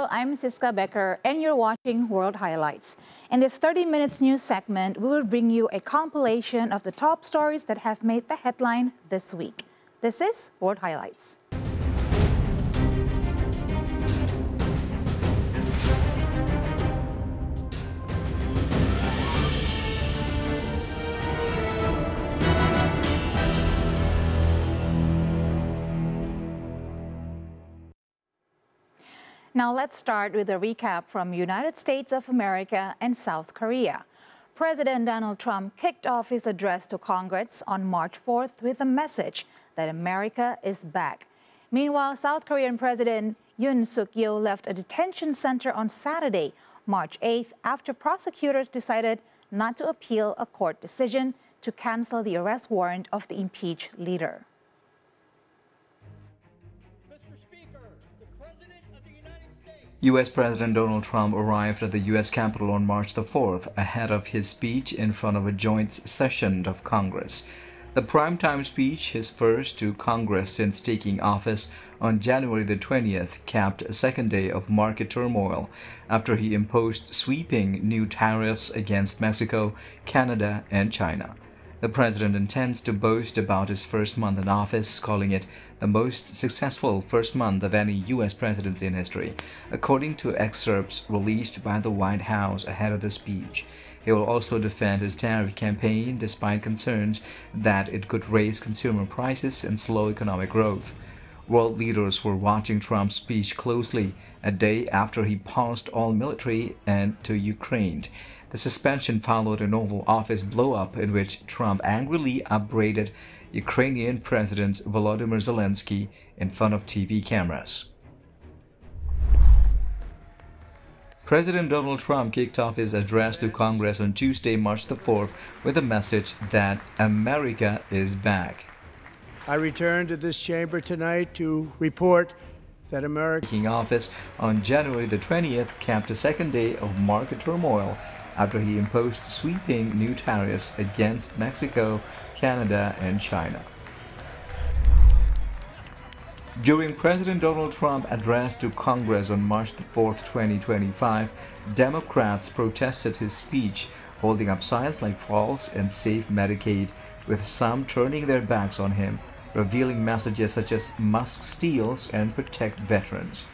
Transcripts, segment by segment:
Hello, I'm Siska Becker, and you're watching World Highlights. In this 30 minutes news segment, we will bring you a compilation of the top stories that have made the headline this week. This is World Highlights. Now let's start with a recap from United States of America and South Korea. President Donald Trump kicked off his address to Congress on March 4th with a message that America is back. Meanwhile, South Korean President Yoon Suk-yeol left a detention center on Saturday, March 8th, after prosecutors decided not to appeal a court decision to cancel the arrest warrant of the impeached leader. U.S. President Donald Trump arrived at the U.S. Capitol on March the 4th ahead of his speech in front of a joint session of Congress. The primetime speech, his first to Congress since taking office on January the 20th, capped a second day of market turmoil after he imposed sweeping new tariffs against Mexico, Canada, and China. The president intends to boast about his first month in office, calling it the most successful first month of any U.S. presidency in history, according to excerpts released by the White House ahead of the speech. He will also defend his tariff campaign despite concerns that it could raise consumer prices and slow economic growth. World leaders were watching Trump's speech closely a day after he paused all military aid to Ukraine. The suspension followed an Oval Office blow-up in which Trump angrily upbraided Ukrainian President Volodymyr Zelensky in front of TV cameras. President Donald Trump kicked off his address to Congress on Tuesday, March the 4th, with a message that America is back. I return to this chamber tonight to report that America... Taking office on January the 20th capped a second day of market turmoil after he imposed sweeping new tariffs against Mexico, Canada, and China. During President Donald Trump's address to Congress on March 4, 2025, Democrats protested his speech, holding up signs like false and safe Medicaid, with some turning their backs on him, revealing messages such as Musk steals and protect veterans.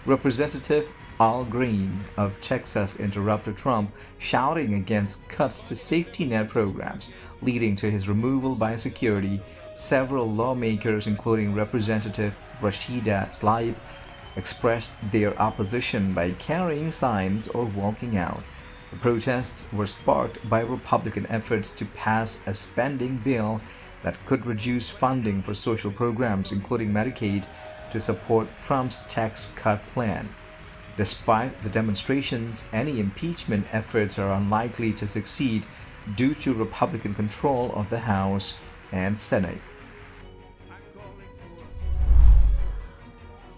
Representative Al Green of Texas interrupted Trump, shouting against cuts to safety net programs, leading to his removal by security. Several lawmakers, including Representative Rashida Tlaib, expressed their opposition by carrying signs or walking out. The protests were sparked by Republican efforts to pass a spending bill that could reduce funding for social programs, including Medicaid, to support Trump's tax cut plan. Despite the demonstrations, any impeachment efforts are unlikely to succeed due to Republican control of the House and Senate.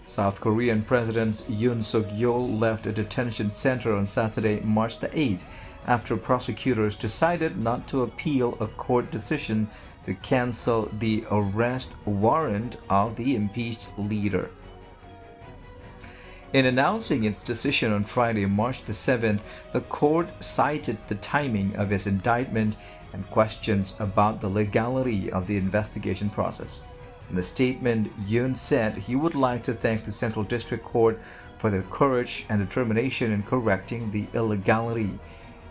South Korean President Yoon Suk-yeol left a detention center on Saturday, March the 8th, after prosecutors decided not to appeal a court decision to cancel the arrest warrant of the impeached leader. In announcing its decision on Friday, March the 7th, the court cited the timing of his indictment and questions about the legality of the investigation process. In the statement, Yoon said he would like to thank the Central District Court for their courage and determination in correcting the illegality.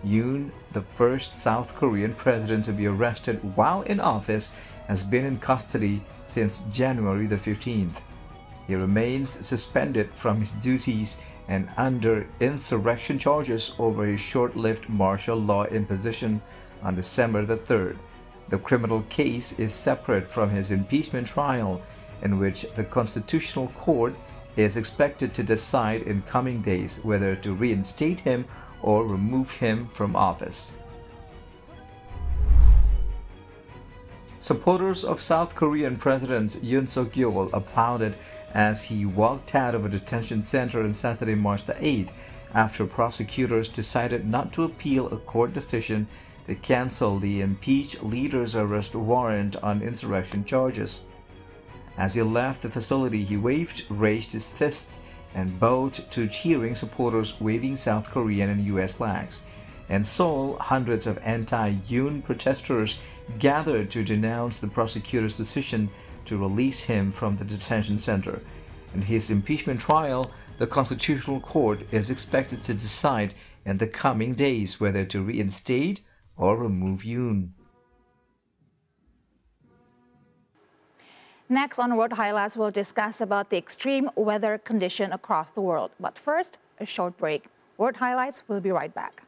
Yoon, the first South Korean president to be arrested while in office, has been in custody since January the 15th. He remains suspended from his duties and under insurrection charges over his short-lived martial law imposition on December the 3rd. The criminal case is separate from his impeachment trial, in which the Constitutional Court is expected to decide in coming days whether to reinstate him or remove him from office. Supporters of South Korean President Yoon Suk-yeol applauded as he walked out of a detention center on Saturday, March the 8th, after prosecutors decided not to appeal a court decision to cancel the impeached leader's arrest warrant on insurrection charges. As he left the facility, he waved, raised his fists, and bowed to cheering supporters waving South Korean and US flags. In Seoul, hundreds of anti-Yoon protesters gathered to denounce the prosecutor's decision to release him from the detention center. In his impeachment trial, the Constitutional Court is expected to decide in the coming days whether to reinstate or remove Yoon. Next on World Highlights, we'll discuss about the extreme weather condition across the world. But first, a short break. World Highlights will be right back.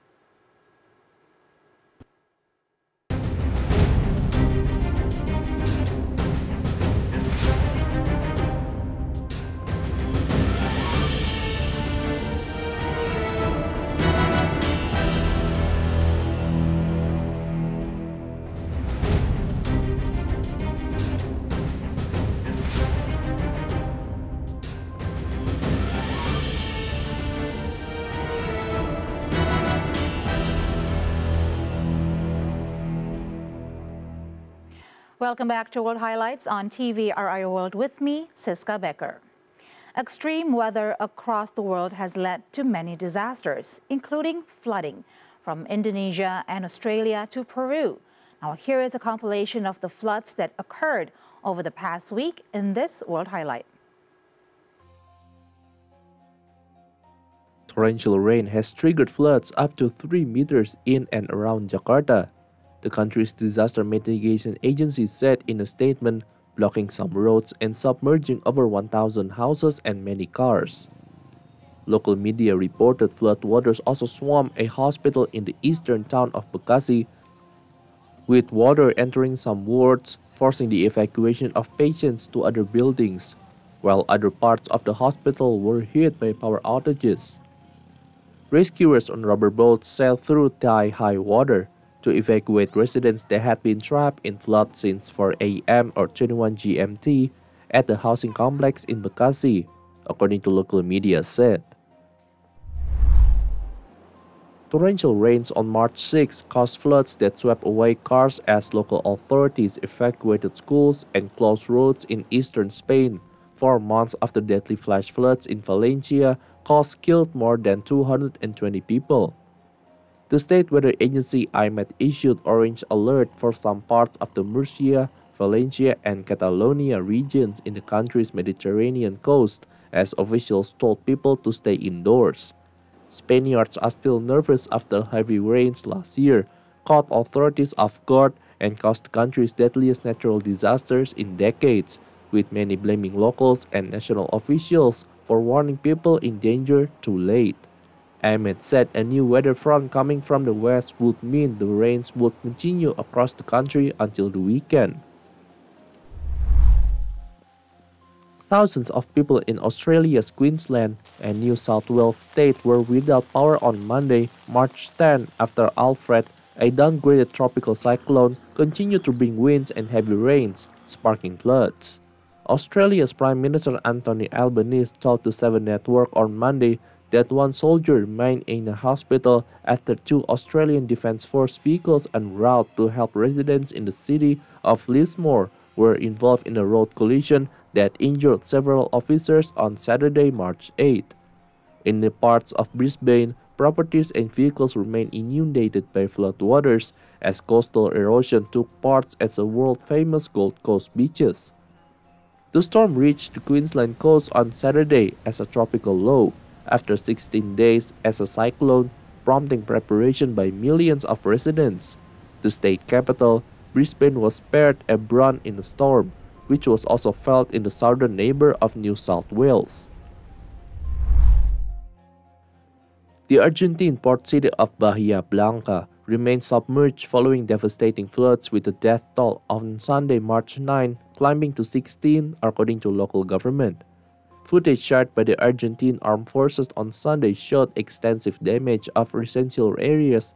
Welcome back to World Highlights on TVRI World with me, Siska Becker. Extreme weather across the world has led to many disasters, including flooding from Indonesia and Australia to Peru. Now here is a compilation of the floods that occurred over the past week in this World Highlight. Torrential rain has triggered floods up to 3 meters in and around Jakarta. The country's disaster mitigation agency said in a statement, blocking some roads and submerging over 1,000 houses and many cars. Local media reported floodwaters also swamped a hospital in the eastern town of Bekasi, with water entering some wards, forcing the evacuation of patients to other buildings, while other parts of the hospital were hit by power outages. Rescuers on rubber boats sailed through thigh-high water to evacuate residents that had been trapped in flood since 4 a.m. or 21 GMT at the housing complex in Bekasi, according to local media said. Torrential rains on March 6 caused floods that swept away cars as local authorities evacuated schools and closed roads in eastern Spain 4 months after deadly flash floods in Valencia killed more than 220 people. The state weather agency IMET issued orange alert for some parts of the Murcia, Valencia, and Catalonia regions in the country's Mediterranean coast as officials told people to stay indoors. Spaniards are still nervous after heavy rains last year caught authorities off guard and caused the country's deadliest natural disasters in decades, with many blaming locals and national officials for warning people in danger too late. IMET said a new weather front coming from the west would mean the rains would continue across the country until the weekend. Thousands of people in Australia's Queensland and New South Wales state were without power on Monday, March 10, after Alfred, a downgraded tropical cyclone, continued to bring winds and heavy rains, sparking floods. Australia's Prime Minister Anthony Albanese told the Seven Network on Monday that one soldier remained in a hospital after 2 Australian Defence Force vehicles en route to help residents in the city of Lismore were involved in a road collision that injured several officers on Saturday, March 8. In the parts of Brisbane, properties and vehicles remain inundated by floodwaters as coastal erosion took part at the world-famous Gold Coast beaches. The storm reached the Queensland coast on Saturday as a tropical low, after 16 days as a cyclone, prompting preparation by millions of residents. The state capital, Brisbane, was spared a brunt in the storm, which was also felt in the southern neighbour of New South Wales. The Argentine port city of Bahia Blanca remains submerged following devastating floods, with the death toll on Sunday, March 9, climbing to 16, according to local government. Footage shared by the Argentine Armed Forces on Sunday showed extensive damage of residential areas.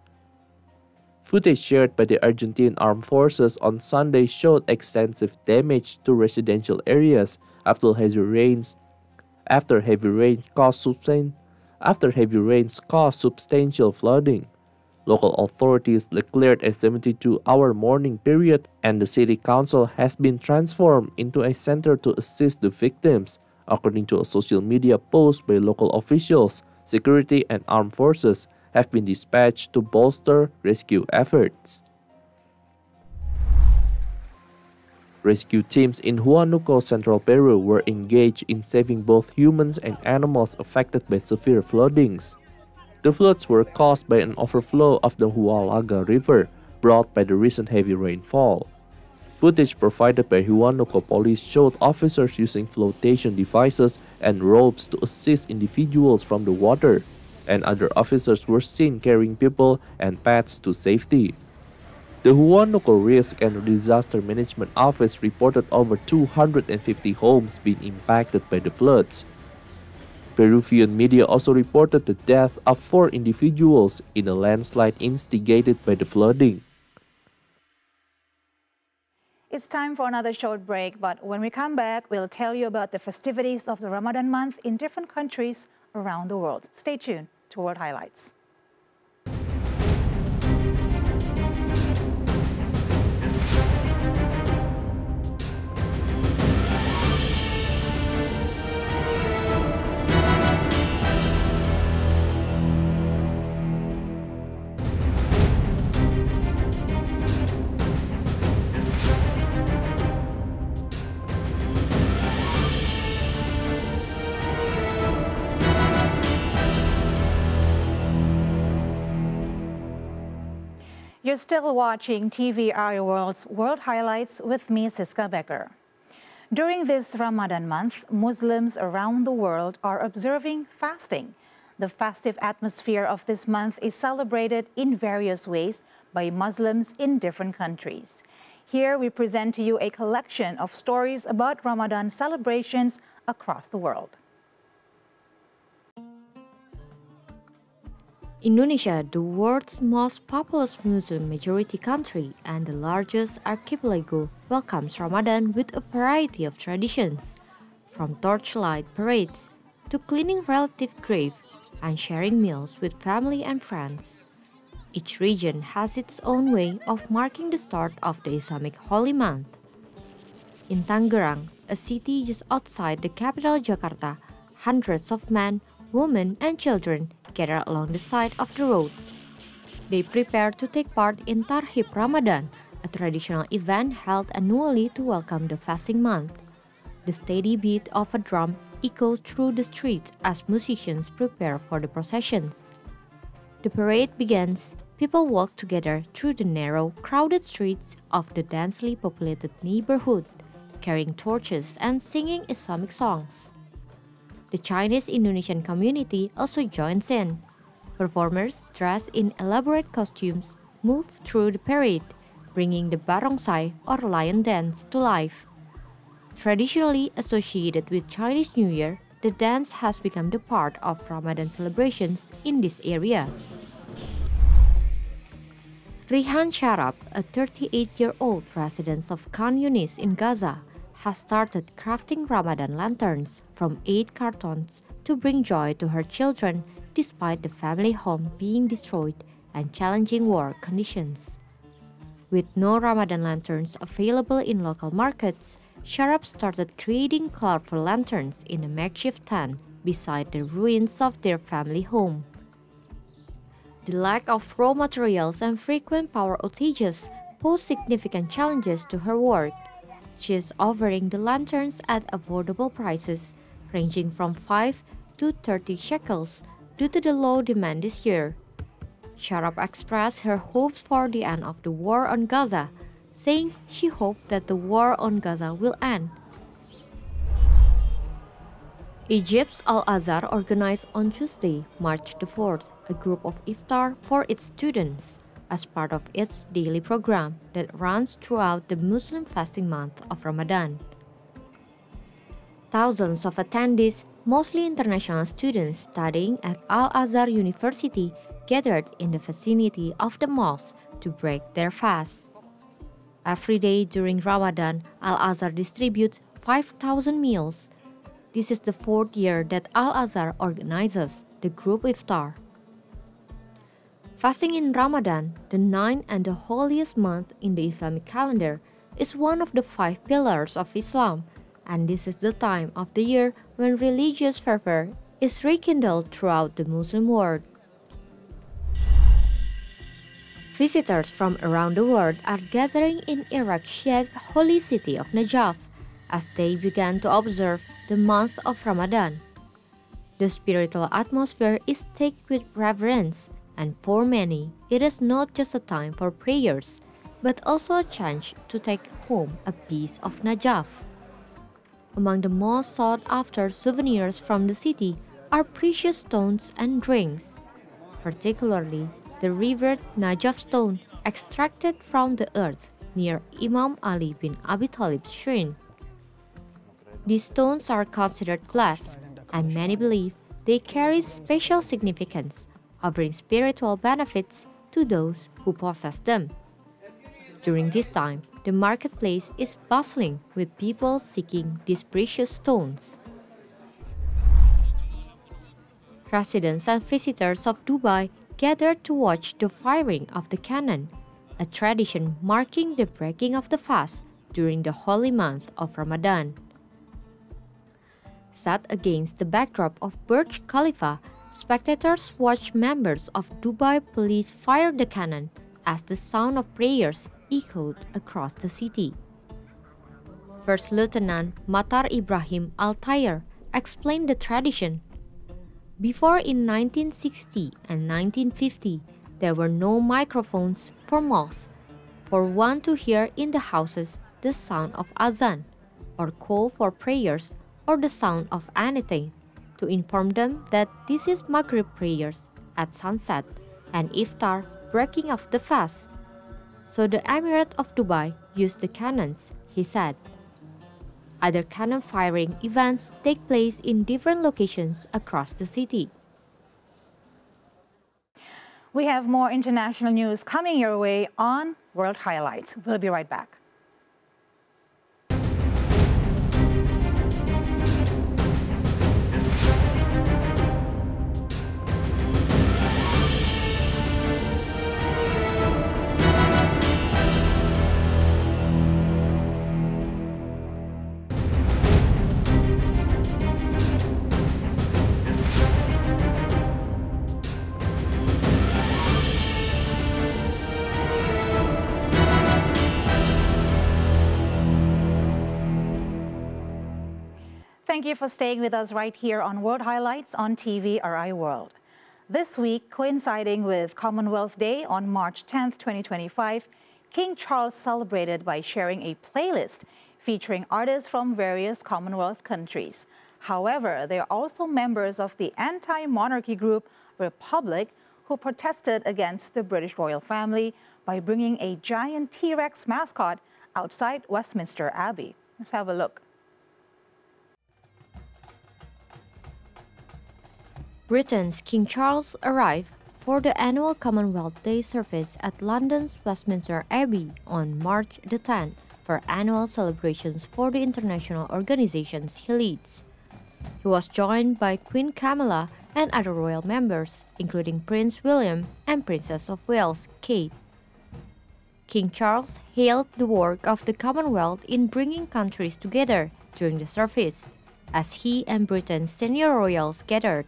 Footage shared by the Argentine Armed Forces on Sunday showed extensive damage to residential areas after heavy rains caused substantial flooding. Local authorities declared a 72-hour mourning period, and the city council has been transformed into a center to assist the victims, According to a social media post by local officials, security and armed forces have been dispatched to bolster rescue efforts. Rescue teams in Huánuco, central Peru, were engaged in saving both humans and animals affected by severe floodings. The floods were caused by an overflow of the Huallaga River, brought by the recent heavy rainfall. Footage provided by Huánuco police showed officers using flotation devices and ropes to assist individuals from the water, and other officers were seen carrying people and pets to safety. The Huánuco Risk and Disaster Management Office reported over 250 homes being impacted by the floods. Peruvian media also reported the death of 4 individuals in a landslide instigated by the flooding. It's time for another short break, but when we come back, we'll tell you about the festivities of the Ramadan month in different countries around the world. Stay tuned to World Highlights. You're still watching TVI World's World Highlights with me, Siska Becker. During this Ramadan month, Muslims around the world are observing fasting. The festive atmosphere of this month is celebrated in various ways by Muslims in different countries. Here we present to you a collection of stories about Ramadan celebrations across the world. Indonesia, the world's most populous Muslim majority country and the largest archipelago, welcomes Ramadan with a variety of traditions, from torchlight parades to cleaning relative grave and sharing meals with family and friends. Each region has its own way of marking the start of the Islamic holy month. In Tangerang, a city just outside the capital Jakarta, hundreds of men, women, and children gather along the side of the road. They prepare to take part in Tarhib Ramadan, a traditional event held annually to welcome the fasting month. The steady beat of a drum echoes through the streets as musicians prepare for the processions. The parade begins. People walk together through the narrow, crowded streets of the densely populated neighborhood, carrying torches and singing Islamic songs. The Chinese Indonesian community also joins in. Performers dressed in elaborate costumes move through the parade, bringing the barongsai or lion dance to life. Traditionally associated with Chinese New Year, the dance has become the part of Ramadan celebrations in this area. Rihan Sharab, a 38-year-old resident of Khan Yunis in Gaza, has started crafting Ramadan lanterns from 8 cartons to bring joy to her children despite the family home being destroyed and challenging war conditions. With no Ramadan lanterns available in local markets, Sharab started creating colorful lanterns in a makeshift tent beside the ruins of their family home. The lack of raw materials and frequent power outages pose significant challenges to her work. She is offering the lanterns at affordable prices, ranging from 5 to 30 shekels due to the low demand this year. Sharab expressed her hopes for the end of the war on Gaza, saying she hoped that the war on Gaza will end. Egypt's Al-Azhar organized on Tuesday, March the 4th, a group of iftar for its students, as part of its daily program that runs throughout the Muslim fasting month of Ramadan. Thousands of attendees, mostly international students studying at Al-Azhar University, gathered in the vicinity of the mosque to break their fast. Every day during Ramadan, Al-Azhar distributes 5,000 meals. This is the 4th year that Al-Azhar organizes the group iftar. Fasting in Ramadan, the 9th and the holiest month in the Islamic calendar, is one of the 5 pillars of Islam, and this is the time of the year when religious fervor is rekindled throughout the Muslim world. Visitors from around the world are gathering in Iraq's Shiite holy city of Najaf as they began to observe the month of Ramadan. The spiritual atmosphere is thick with reverence, and for many, it is not just a time for prayers, but also a chance to take home a piece of Najaf. Among the most sought-after souvenirs from the city are precious stones and drinks, particularly the revered Najaf stone extracted from the earth near Imam Ali bin Abi Talib's shrine. These stones are considered blessed, and many believe they carry special significance, offering spiritual benefits to those who possess them. During this time, the marketplace is bustling with people seeking these precious stones. Residents and visitors of Dubai gathered to watch the firing of the cannon, a tradition marking the breaking of the fast during the holy month of Ramadan. Set against the backdrop of Burj Khalifa, spectators watched members of Dubai police fire the cannon as the sound of prayers echoed across the city. First Lieutenant Matar Ibrahim Al-Tayyer explained the tradition. Before in 1960 and 1950, there were no microphones for mosques for one to hear in the houses the sound of azan, or call for prayers, or the sound of anything, to inform them that this is Maghrib prayers at sunset and iftar breaking of the fast. So the Emirate of Dubai used the cannons, he said. Other cannon firing events take place in different locations across the city. We have more international news coming your way on World Highlights. We'll be right back. Thank you for staying with us right here on World Highlights on TVRI World. This week, coinciding with Commonwealth Day on March 10th, 2025, King Charles celebrated by sharing a playlist featuring artists from various Commonwealth countries. However, they are also members of the anti-monarchy group Republic, who protested against the British royal family by bringing a giant T-Rex mascot outside Westminster Abbey. Let's have a look. Britain's King Charles arrived for the annual Commonwealth Day service at London's Westminster Abbey on March the 10th for annual celebrations for the international organizations he leads. He was joined by Queen Camilla and other royal members, including Prince William and Princess of Wales, Kate. King Charles hailed the work of the Commonwealth in bringing countries together during the service, as he and Britain's senior royals gathered.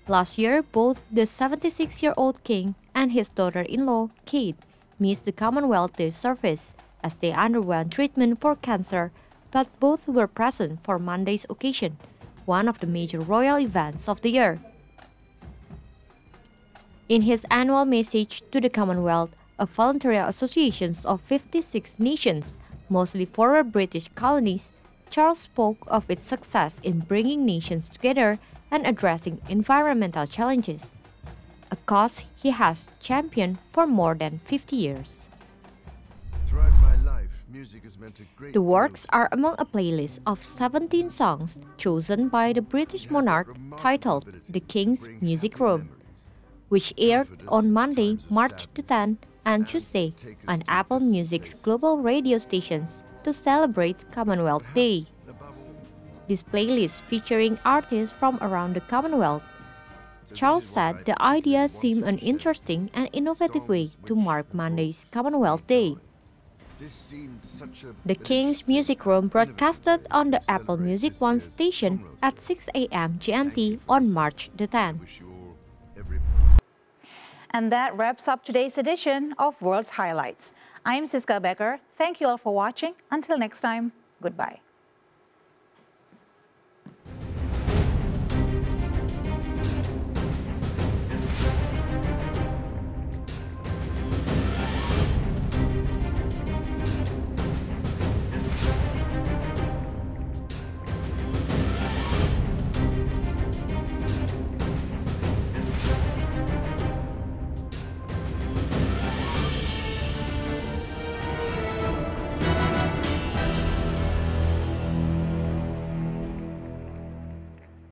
Last year, both the 76-year-old king and his daughter-in-law, Kate, missed the Commonwealth Day service as they underwent treatment for cancer, but both were present for Monday's occasion, one of the major royal events of the year. In his annual message to the Commonwealth, a voluntary association of 56 nations, mostly former British colonies, Charles spoke of its success in bringing nations together and addressing environmental challenges, a cause he has championed for more than 50 years. Throughout my life, music has meant a great The works are among a playlist of 17 songs chosen by the British monarch titled The King's Music Room, which aired on Monday, March the 10th and Tuesday on Apple Music's global radio stations to celebrate Commonwealth Day. This playlist featuring artists from around the Commonwealth. Charles said the idea seemed an interesting and innovative way to mark Monday's Commonwealth Day. This seemed such a The King's Music Room broadcasted on the Apple Music One station at 6 a.m. GMT on March the 10th. wish you all every And that wraps up today's edition of World's Highlights. I'm Siska Becker. Thank you all for watching. Until next time, goodbye.